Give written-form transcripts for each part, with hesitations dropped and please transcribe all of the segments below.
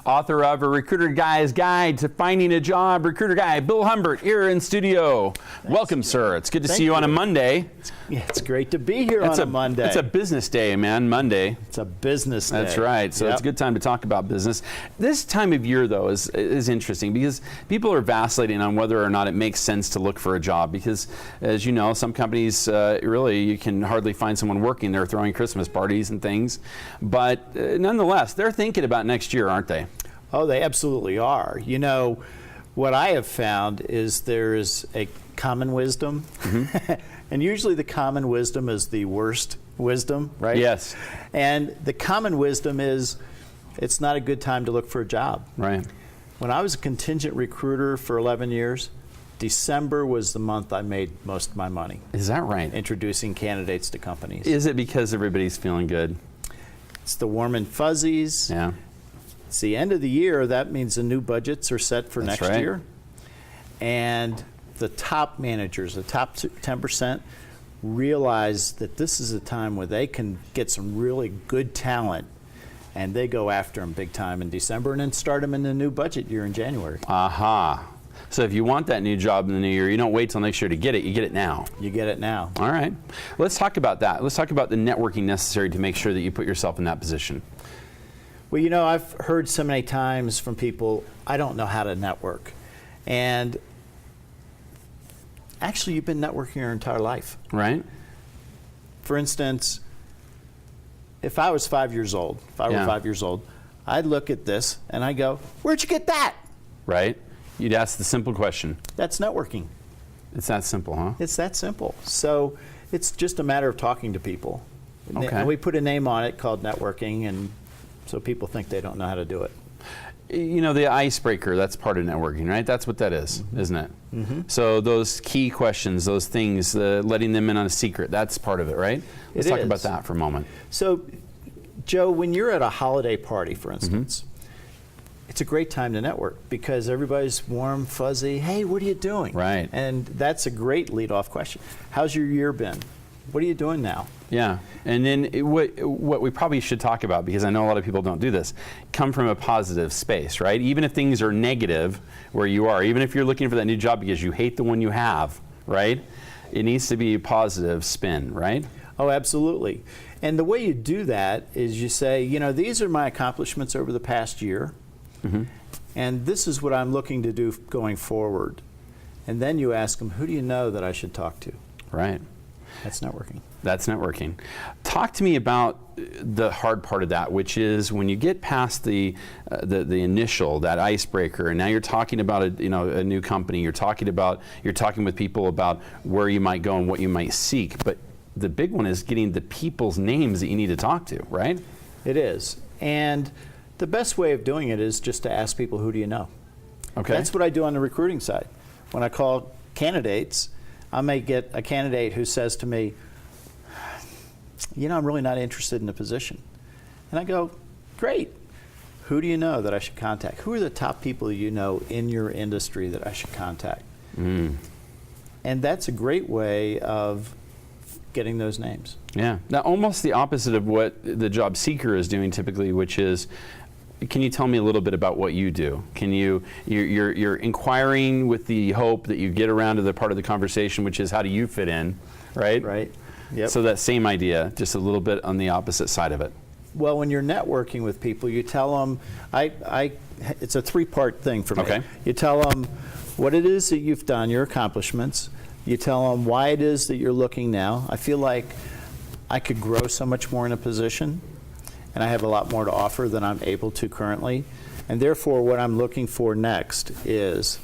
author of A Recruiter Guy's Guide to Finding a Job. Recruiter Guy Bill Humbert here in studio. Welcome, sir. It's good to see you on a Monday. It's great to be here on a Monday. It's a business day, man, Monday. It's a business day. That's right. So it's a good time to talk about business. This time of year, though, is interesting because people are vacillating on whether or not it makes sense to look for a job because, as you know, some companies, really, you can hardly find someone working. They're throwing Christmas parties and things. But nonetheless, they're thinking about next year, aren't they? Oh, they absolutely are. You know, what I have found is there's a common wisdom. And usually the common wisdom is the worst wisdom, right? Yes. And the common wisdom is it's not a good time to look for a job. Right. When I was a contingent recruiter for 11 years, December was the month I made most of my money. Is that right? Introducing candidates to companies. Is it because everybody's feeling good? It's the warm and fuzzies. Yeah. It's the end of the year. That means the new budgets are set for That's next right. year. And the top managers, the top 10%, realize that this is a time where they can get some really good talent, and they go after them big time in December and then start them in the new budget year in January. Aha. So if you want that new job in the new year, you don't wait till next year to get it. You get it now. You get it now. All right. Let's talk about that. Let's talk about the networking necessary to make sure that you put yourself in that position. Well, you know, I've heard so many times from people, I don't know how to network. And actually, you've been networking your entire life. Right. For instance, if I was 5 years old, I'd look at this and I go, where'd you get that? Right. You'd ask the simple question. That's networking. It's that simple, huh? It's that simple. So it's just a matter of talking to people. Okay. And we put a name on it called networking, and so people think they don't know how to do it. You know, the icebreaker, that's part of networking, right? That's what that is, isn't it? So those key questions, those things, letting them in on a secret, that's part of it, right? Let's talk about that for a moment. So, Joe, when you're at a holiday party, for instance, it's a great time to network because everybody's warm, fuzzy. Hey, what are you doing? Right. And that's a great lead-off question. How's your year been? What are you doing now? Yeah, and then what we probably should talk about, because I know a lot of people don't do this, come from a positive space, right? Even if things are negative where you are, even if you're looking for that new job because you hate the one you have, right? It needs to be a positive spin, right? Oh, absolutely. And the way you do that is you say, you know, these are my accomplishments over the past year, and this is what I'm looking to do going forward. And then you ask them, who do you know that I should talk to? Right. That's networking. That's networking. Talk to me about the hard part of that, which is when you get past the initial, that icebreaker, and now you're talking about a new company. You're talking with people about where you might go and what you might seek. But the big one is getting the people's names that you need to talk to, right? It is, and the best way of doing it is just to ask people, who do you know? Okay. That's what I do on the recruiting side. When I call candidates, I may get a candidate who says to me, you know, I'm really not interested in the position. And I go, great. Who do you know that I should contact? Who are the top people you know in your industry that I should contact? And that's a great way of getting those names. Yeah. Now, almost the opposite of what the job seeker is doing typically, which is, can you tell me a little bit about what you do? Can you're inquiring with the hope that you get around to the part of the conversation, which is how do you fit in, right? Right. Yep. So that same idea, just a little bit on the opposite side of it. Well, when you're networking with people, you tell them, it's a three-part thing for me. Okay. You tell them what it is that you've done, your accomplishments. You tell them why it is that you're looking now. I feel like I could grow so much more in a position, and I have a lot more to offer than I'm able to currently. And therefore, what I'm looking for next is...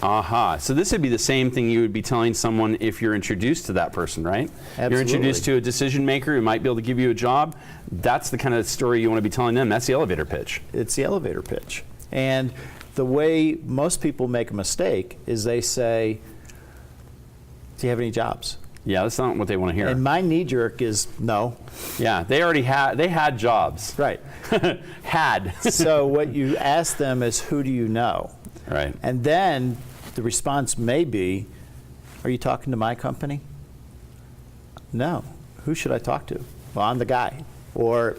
Aha. So this would be the same thing you would be telling someone if you're introduced to that person, right? Absolutely. You're introduced to a decision maker who might be able to give you a job. That's the kind of story you want to be telling them. That's the elevator pitch. It's the elevator pitch. And the way most people make a mistake is they say, do you have any jobs? Yeah, that's not what they want to hear. And my knee-jerk is no. Yeah, they had jobs. Right. Had. So what you ask them is, who do you know? Right. And then the response may be, are you talking to my company? No. Who should I talk to? Well, I'm the guy. Or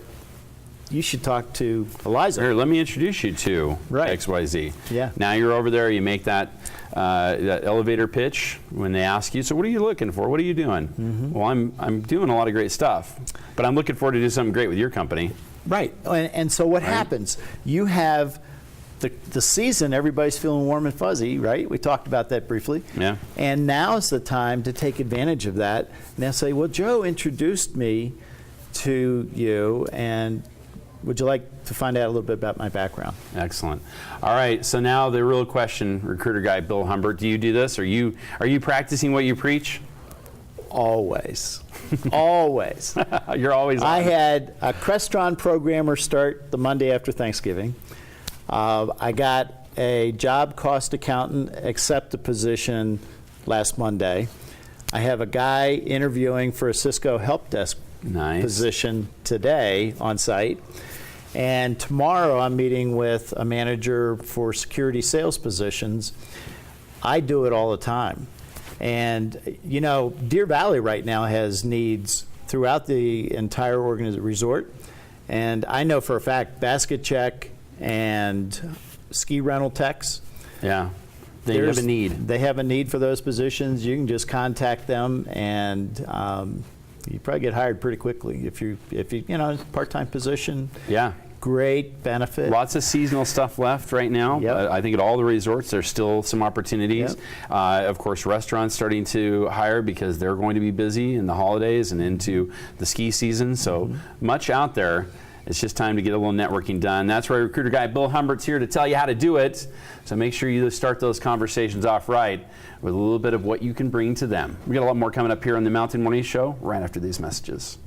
you should talk to Eliza. Here, let me introduce you to Right. XYZ. Yeah. Now you're over there, you make that elevator pitch when they ask you, so what are you looking for? What are you doing? Well, I'm doing a lot of great stuff, but I'm looking forward to do something great with your company. Right. And so what happens? You have the season, everybody's feeling warm and fuzzy, right? We talked about that briefly. Yeah. And now's the time to take advantage of that. And they'll say, well, Joe introduced me to you, and would you like to find out a little bit about my background? Excellent. All right, so now the real question, recruiter guy Bill Humbert, do you do this? Are you practicing what you preach? Always. Always. You're always on. I had a Crestron programmer start the Monday after Thanksgiving. I got a job cost accountant accept the position last Monday. I have a guy interviewing for a Cisco help desk position today on site. And tomorrow I'm meeting with a manager for security sales positions. I do it all the time. And, you know, Deer Valley right now has needs throughout the entire resort. And I know for a fact Basket Check and ski rental techs. Yeah, they have a need. They have a need for those positions. You can just contact them, and you probably get hired pretty quickly if you part-time position. Yeah. Great benefit. Lots of seasonal stuff left right now. Yep. I think at all the resorts there's still some opportunities. Yep. Of course, restaurants starting to hire because they're going to be busy in the holidays and into the ski season. So much out there. It's just time to get a little networking done. That's why recruiter guy Bill Humbert's here to tell you how to do it. So make sure you start those conversations off right with a little bit of what you can bring to them. We got a lot more coming up here on the Mountain Morning Show right after these messages.